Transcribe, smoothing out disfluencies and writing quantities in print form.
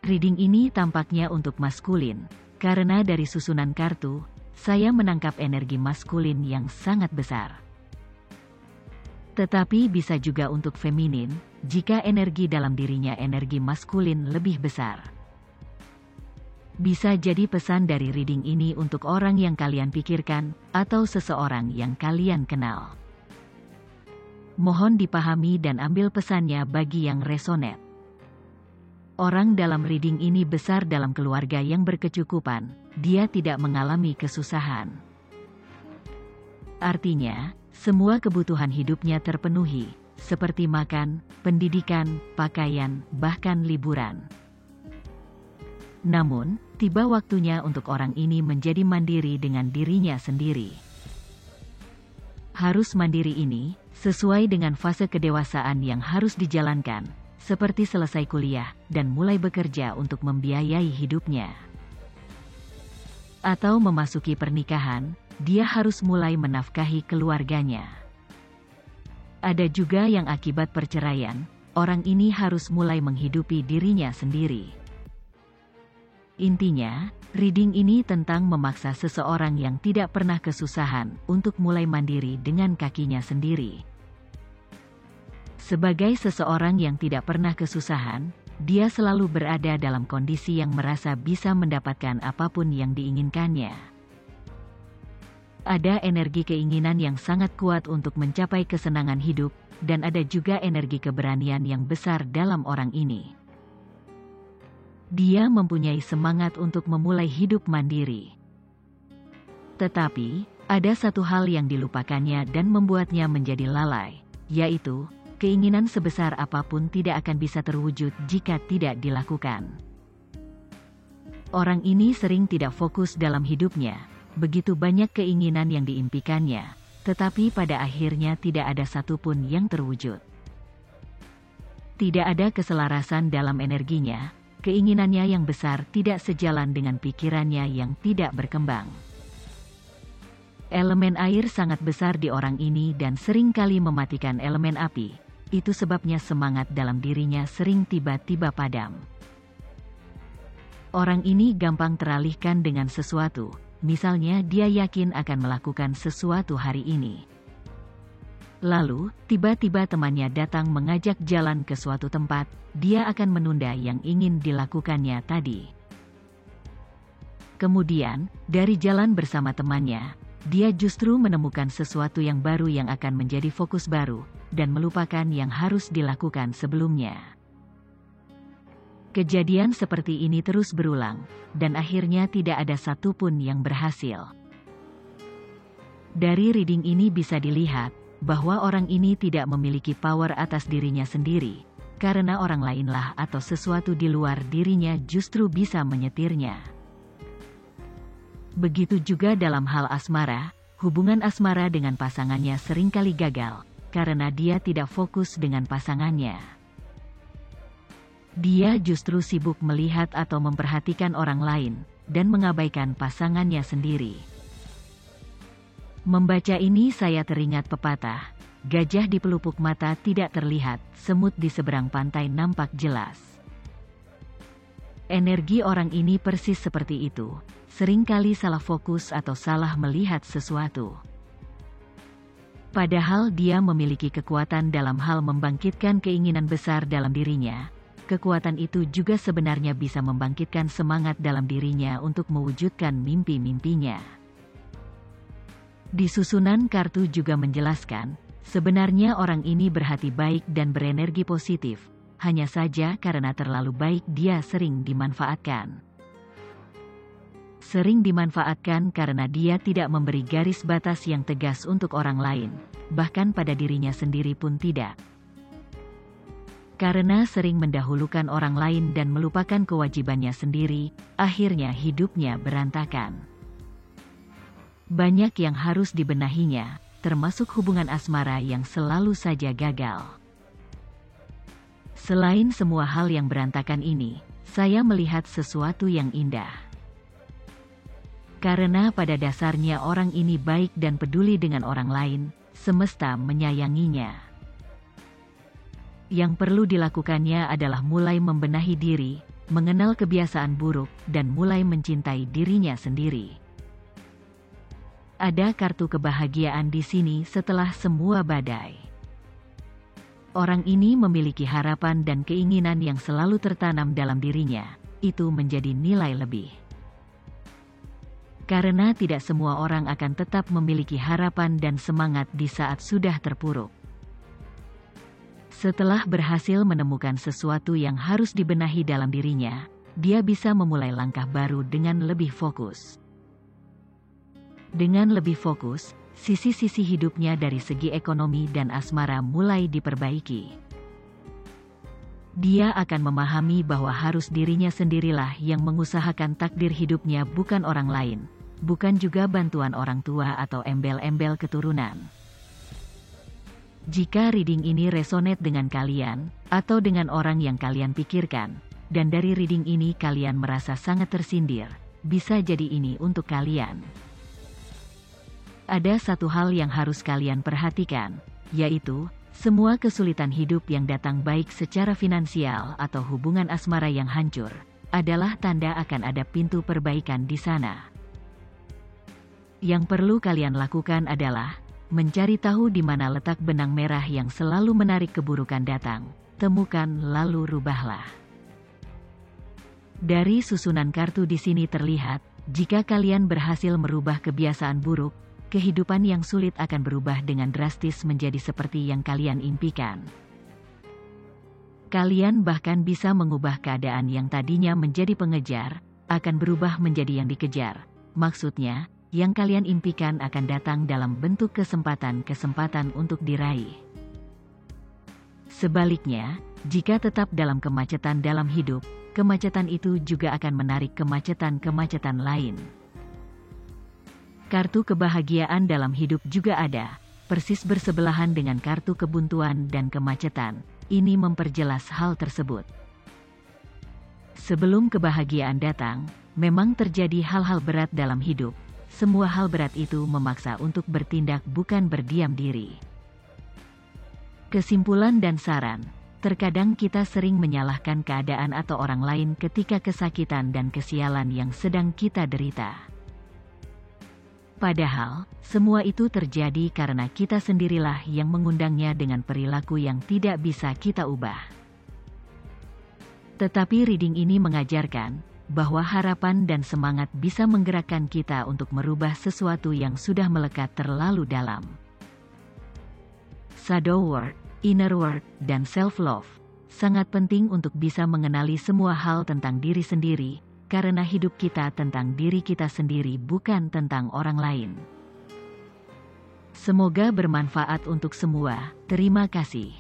Reading ini tampaknya untuk maskulin, karena dari susunan kartu, saya menangkap energi maskulin yang sangat besar. Tetapi bisa juga untuk feminin, jika energi dalam dirinya energi maskulin lebih besar. Bisa jadi pesan dari reading ini untuk orang yang kalian pikirkan, atau seseorang yang kalian kenal. Mohon dipahami dan ambil pesannya bagi yang resonate. Orang dalam reading ini besar dalam keluarga yang berkecukupan, dia tidak mengalami kesusahan. Artinya, semua kebutuhan hidupnya terpenuhi, seperti makan, pendidikan, pakaian, bahkan liburan. Namun, tiba waktunya untuk orang ini menjadi mandiri dengan dirinya sendiri. Harus mandiri ini, sesuai dengan fase kedewasaan yang harus dijalankan, seperti selesai kuliah, dan mulai bekerja untuk membiayai hidupnya. Atau memasuki pernikahan, dia harus mulai menafkahi keluarganya. Ada juga yang akibat perceraian, orang ini harus mulai menghidupi dirinya sendiri. Intinya, reading ini tentang memaksa seseorang yang tidak pernah kesusahan untuk mulai mandiri dengan kakinya sendiri. Sebagai seseorang yang tidak pernah kesusahan, dia selalu berada dalam kondisi yang merasa bisa mendapatkan apapun yang diinginkannya. Ada energi keinginan yang sangat kuat untuk mencapai kesenangan hidup, dan ada juga energi keberanian yang besar dalam orang ini. Dia mempunyai semangat untuk memulai hidup mandiri. Tetapi, ada satu hal yang dilupakannya dan membuatnya menjadi lalai, yaitu, keinginan sebesar apapun tidak akan bisa terwujud jika tidak dilakukan. Orang ini sering tidak fokus dalam hidupnya, begitu banyak keinginan yang diimpikannya, tetapi pada akhirnya tidak ada satupun yang terwujud. Tidak ada keselarasan dalam energinya, keinginannya yang besar tidak sejalan dengan pikirannya yang tidak berkembang. Elemen air sangat besar di orang ini dan seringkali mematikan elemen api. Itu sebabnya semangat dalam dirinya sering tiba-tiba padam. Orang ini gampang teralihkan dengan sesuatu, misalnya dia yakin akan melakukan sesuatu hari ini. Lalu, tiba-tiba temannya datang mengajak jalan ke suatu tempat, dia akan menunda yang ingin dilakukannya tadi. Kemudian, dari jalan bersama temannya, dia justru menemukan sesuatu yang baru yang akan menjadi fokus baru, dan melupakan yang harus dilakukan sebelumnya. Kejadian seperti ini terus berulang, dan akhirnya tidak ada satupun yang berhasil. Dari reading ini bisa dilihat, bahwa orang ini tidak memiliki power atas dirinya sendiri, karena orang lainlah atau sesuatu di luar dirinya justru bisa menyetirnya. Begitu juga dalam hal asmara, hubungan asmara dengan pasangannya seringkali gagal, karena dia tidak fokus dengan pasangannya. Dia justru sibuk melihat atau memperhatikan orang lain, dan mengabaikan pasangannya sendiri. Membaca ini saya teringat pepatah, gajah di pelupuk mata tidak terlihat, semut di seberang pantai nampak jelas. Energi orang ini persis seperti itu, seringkali salah fokus atau salah melihat sesuatu. Padahal dia memiliki kekuatan dalam hal membangkitkan keinginan besar dalam dirinya. Kekuatan itu juga sebenarnya bisa membangkitkan semangat dalam dirinya untuk mewujudkan mimpi-mimpinya. Di susunan kartu juga menjelaskan, sebenarnya orang ini berhati baik dan berenergi positif, hanya saja karena terlalu baik dia sering dimanfaatkan. Sering dimanfaatkan karena dia tidak memberi garis batas yang tegas untuk orang lain, bahkan pada dirinya sendiri pun tidak. Karena sering mendahulukan orang lain dan melupakan kewajibannya sendiri, akhirnya hidupnya berantakan. Banyak yang harus dibenahinya, termasuk hubungan asmara yang selalu saja gagal. Selain semua hal yang berantakan ini, saya melihat sesuatu yang indah. Karena pada dasarnya orang ini baik dan peduli dengan orang lain, semesta menyayanginya. Yang perlu dilakukannya adalah mulai membenahi diri, mengenal kebiasaan buruk, dan mulai mencintai dirinya sendiri. Ada kartu kebahagiaan di sini setelah semua badai. Orang ini memiliki harapan dan keinginan yang selalu tertanam dalam dirinya. Itu menjadi nilai lebih. Karena tidak semua orang akan tetap memiliki harapan dan semangat di saat sudah terpuruk. Setelah berhasil menemukan sesuatu yang harus dibenahi dalam dirinya, dia bisa memulai langkah baru dengan lebih fokus. Dengan lebih fokus, sisi-sisi hidupnya dari segi ekonomi dan asmara mulai diperbaiki. Dia akan memahami bahwa harus dirinya sendirilah yang mengusahakan takdir hidupnya, bukan orang lain, bukan juga bantuan orang tua atau embel-embel keturunan. Jika reading ini resonate dengan kalian, atau dengan orang yang kalian pikirkan, dan dari reading ini kalian merasa sangat tersindir, bisa jadi ini untuk kalian. Ada satu hal yang harus kalian perhatikan, yaitu, semua kesulitan hidup yang datang baik secara finansial atau hubungan asmara yang hancur, adalah tanda akan ada pintu perbaikan di sana. Yang perlu kalian lakukan adalah, mencari tahu di mana letak benang merah yang selalu menarik keburukan datang, temukan lalu rubahlah. Dari susunan kartu di sini terlihat, jika kalian berhasil merubah kebiasaan buruk, kehidupan yang sulit akan berubah dengan drastis menjadi seperti yang kalian impikan. Kalian bahkan bisa mengubah keadaan yang tadinya menjadi pengejar, akan berubah menjadi yang dikejar. Maksudnya, yang kalian impikan akan datang dalam bentuk kesempatan-kesempatan untuk diraih. Sebaliknya, jika tetap dalam kemacetan dalam hidup, kemacetan itu juga akan menarik kemacetan-kemacetan lain. Kartu kebahagiaan dalam hidup juga ada, persis bersebelahan dengan kartu kebuntuan dan kemacetan. Ini memperjelas hal tersebut. Sebelum kebahagiaan datang, memang terjadi hal-hal berat dalam hidup. Semua hal berat itu memaksa untuk bertindak, bukan berdiam diri. Kesimpulan dan saran, terkadang kita sering menyalahkan keadaan atau orang lain ketika kesakitan dan kesialan yang sedang kita derita. Padahal, semua itu terjadi karena kita sendirilah yang mengundangnya dengan perilaku yang tidak bisa kita ubah. Tetapi reading ini mengajarkan bahwa harapan dan semangat bisa menggerakkan kita untuk merubah sesuatu yang sudah melekat terlalu dalam. Shadow work, inner work, dan self-love sangat penting untuk bisa mengenali semua hal tentang diri sendiri, karena hidup kita tentang diri kita sendiri, bukan tentang orang lain. Semoga bermanfaat untuk semua. Terima kasih.